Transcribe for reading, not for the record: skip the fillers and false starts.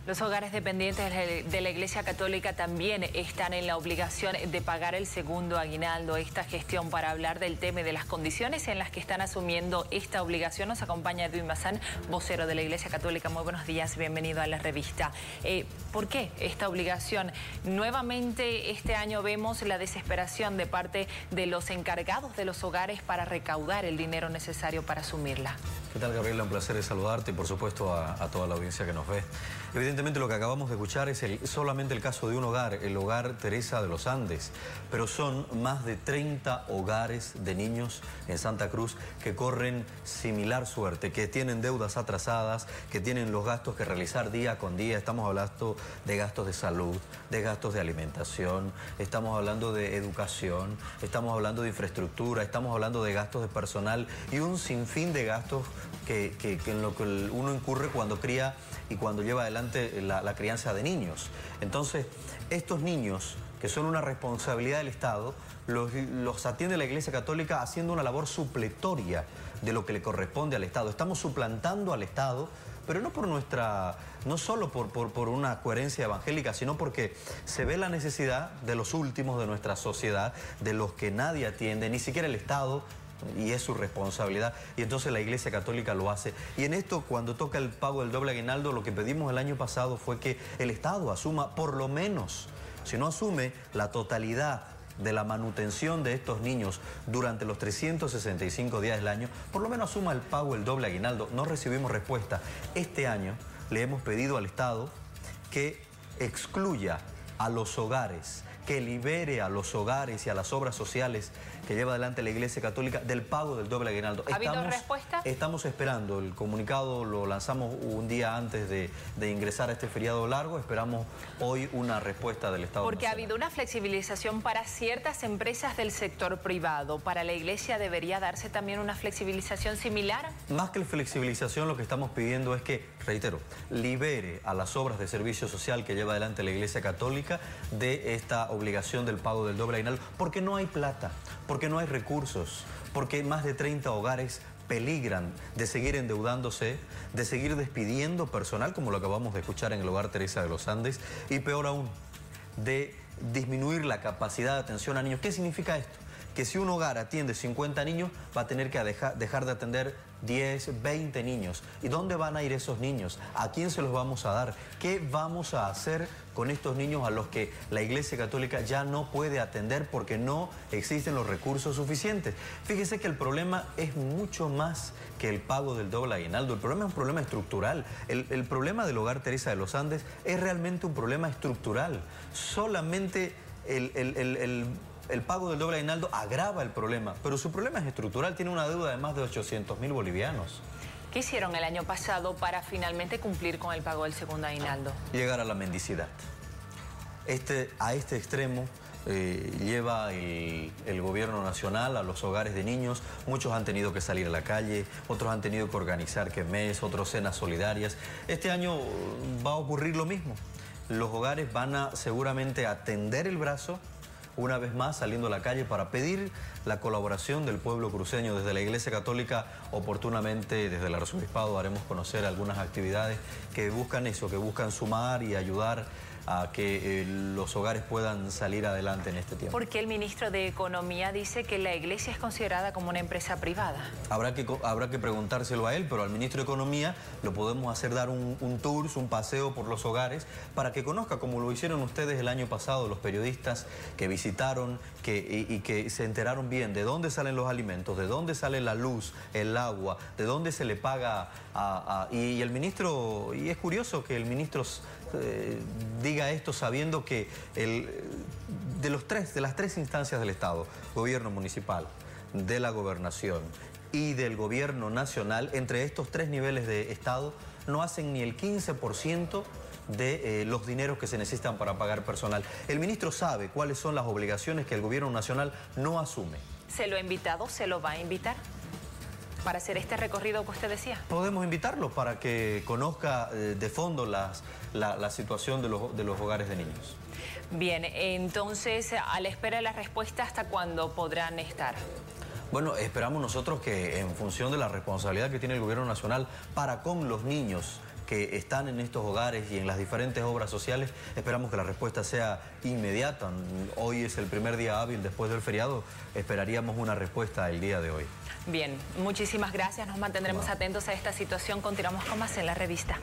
Los hogares dependientes de la Iglesia Católica también están en la obligación de pagar el segundo aguinaldo. Esta gestión para hablar del tema y de las condiciones en las que están asumiendo esta obligación nos acompaña Edwin Bazán, vocero de la Iglesia Católica. Muy buenos días, bienvenido a la revista. ¿Por qué esta obligación? Nuevamente este año vemos la desesperación de parte de los encargados de los hogares para recaudar el dinero necesario para asumirla. ¿Qué tal, Gabriela? Un placer saludarte y por supuesto a toda la audiencia que nos ve. Evidentemente lo que acabamos de escuchar es solamente el caso de un hogar, el hogar Teresa de los Andes, pero son más de 30 hogares de niños en Santa Cruz que corren similar suerte, que tienen deudas atrasadas, que tienen los gastos que realizar día con día. Estamos hablando de gastos de salud, de gastos de alimentación, estamos hablando de educación, estamos hablando de infraestructura, estamos hablando de gastos de personal y un sinfín de gastos en lo que uno incurre cuando cría y cuando lleva adelante la crianza de niños. Entonces, estos niños, que son una responsabilidad del Estado, los atiende la Iglesia Católica haciendo una labor supletoria de lo que le corresponde al Estado. Estamos suplantando al Estado, pero no solo por una coherencia evangélica, sino porque se ve la necesidad de los últimos de nuestra sociedad, de los que nadie atiende, ni siquiera el Estado, y es su responsabilidad, y entonces la Iglesia Católica lo hace. Y en esto, cuando toca el pago del doble aguinaldo, lo que pedimos el año pasado fue que el Estado asuma por lo menos, si no asume la totalidad de la manutención de estos niños durante los 365 días del año, por lo menos asuma el pago del doble aguinaldo. No recibimos respuesta. Este año le hemos pedido al Estado que excluya a los hogares, que libere a los hogares y a las obras sociales que lleva adelante la Iglesia Católica del pago del doble aguinaldo. ¿Ha habido respuesta? Estamos esperando. El comunicado lo lanzamos un día antes de ingresar a este feriado largo. Esperamos hoy una respuesta del Estado Porque nacional. ha habido una flexibilización para ciertas empresas del sector privado. ¿Para la Iglesia debería darse también una flexibilización similar? Más que flexibilización, lo que estamos pidiendo es que, reitero, libere a las obras de servicio social que lleva adelante la Iglesia Católica de esta obligación del pago del doble aguinaldo, porque no hay plata, porque no hay recursos, porque más de 30 hogares peligran de seguir endeudándose, de seguir despidiendo personal, como lo acabamos de escuchar en el hogar Teresa de los Andes, y peor aún, de disminuir la capacidad de atención a niños. ¿Qué significa esto? Que si un hogar atiende 50 niños, va a tener que dejar de atender 10, 20 niños. ¿Y dónde van a ir esos niños? ¿A quién se los vamos a dar? ¿Qué vamos a hacer con estos niños a los que la Iglesia Católica ya no puede atender porque no existen los recursos suficientes? Fíjese que el problema es mucho más que el pago del doble aguinaldo. El problema es un problema estructural. El problema del hogar Teresa de los Andes es realmente un problema estructural. Solamente el pago del doble aguinaldo agrava el problema, pero su problema es estructural. Tiene una deuda de más de 800.000 bolivianos. ¿Qué hicieron el año pasado para finalmente cumplir con el pago del segundo aguinaldo? Llegar a la mendicidad. A este extremo lleva el gobierno nacional a los hogares de niños. Muchos han tenido que salir a la calle, otros han tenido que organizar quemés, otros cenas solidarias. Este año va a ocurrir lo mismo. Los hogares van a seguramente a tender el brazo, una vez más saliendo a la calle para pedir la colaboración del pueblo cruceño. Desde la Iglesia Católica, oportunamente desde el Arzobispado, haremos conocer algunas actividades que buscan eso, que buscan sumar y ayudar a que los hogares puedan salir adelante en este tiempo. Porque el ministro de Economía dice que la Iglesia es considerada como una empresa privada. Habrá que preguntárselo a él, pero al ministro de Economía lo podemos hacer dar un tour, un paseo por los hogares, para que conozca, como lo hicieron ustedes el año pasado, los periodistas que visitaron y que se enteraron bien de dónde salen los alimentos, de dónde sale la luz, el agua, de dónde se le paga y el ministro, y es curioso que el ministro diga esto sabiendo que de las tres instancias del Estado, gobierno municipal, de la gobernación y del gobierno nacional, entre estos tres niveles de Estado, no hacen ni el 15% de los dineros que se necesitan para pagar personal. El ministro sabe cuáles son las obligaciones que el gobierno nacional no asume. ¿Se lo ha invitado? ¿Se lo va a invitar para hacer este recorrido que usted decía? Podemos invitarlo para que conozca de fondo la situación de los hogares de niños. Bien, entonces, a la espera de la respuesta, ¿hasta cuándo podrán estar? Bueno, esperamos nosotros que en función de la responsabilidad que tiene el gobierno nacional para con los niños que están en estos hogares y en las diferentes obras sociales. Esperamos que la respuesta sea inmediata. Hoy es el primer día hábil después del feriado. Esperaríamos una respuesta el día de hoy. Bien, muchísimas gracias. Nos mantendremos atentos a esta situación. Continuamos con más en La Revista.